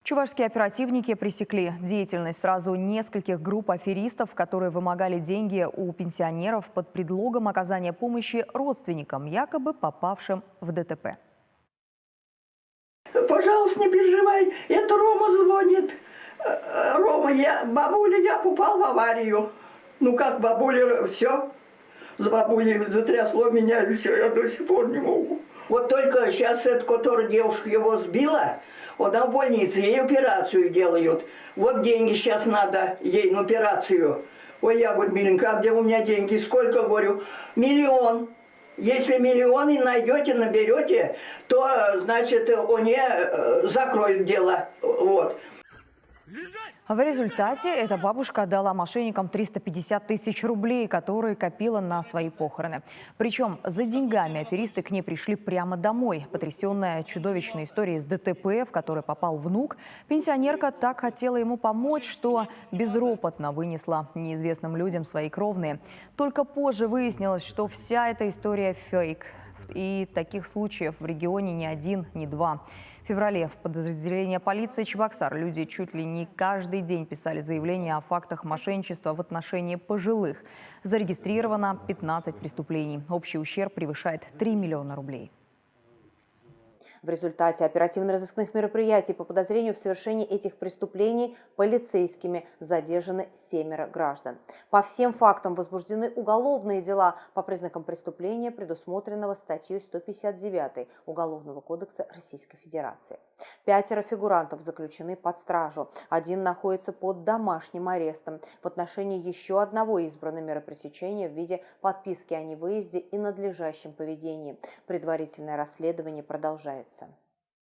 Чувашские оперативники пресекли деятельность сразу нескольких групп аферистов, которые вымогали деньги у пенсионеров под предлогом оказания помощи родственникам, якобы попавшим в ДТП. Пожалуйста, не переживай, это Рома звонит. Рома, бабуля, я попал в аварию. Ну как, бабуля, все? С бабулей затрясло меня, и все, я до сих пор не могу. Вот только сейчас эта, которая девушка его сбила, она в больнице, ей операцию делают. Вот деньги сейчас надо ей на операцию. Ой, я говорю, миленькая, а где у меня деньги? Сколько, говорю? 1 миллион. Если 1 миллион и найдете, наберете, то, значит, они закроют дело. Вот. В результате эта бабушка отдала мошенникам 350 тысяч рублей, которые копила на свои похороны. Причем за деньгами аферисты к ней пришли прямо домой. Потрясенная чудовищной историей с ДТП, в которой попал внук, пенсионерка так хотела ему помочь, что безропотно вынесла неизвестным людям свои кровные. Только позже выяснилось, что вся эта история фейк. И таких случаев в регионе ни один, ни два. В феврале в подразделение полиции Чебоксар люди чуть ли не каждый день писали заявления о фактах мошенничества в отношении пожилых. Зарегистрировано 15 преступлений. Общий ущерб превышает 3 миллиона рублей. В результате оперативно-розыскных мероприятий по подозрению в совершении этих преступлений полицейскими задержаны 7 граждан. По всем фактам возбуждены уголовные дела по признакам преступления, предусмотренного статьей 159 Уголовного кодекса Российской Федерации. 5 фигурантов заключены под стражу. 1 находится под домашним арестом. В отношении еще одного избраны меры пресечения в виде подписки о невыезде и надлежащем поведении. Предварительное расследование продолжается.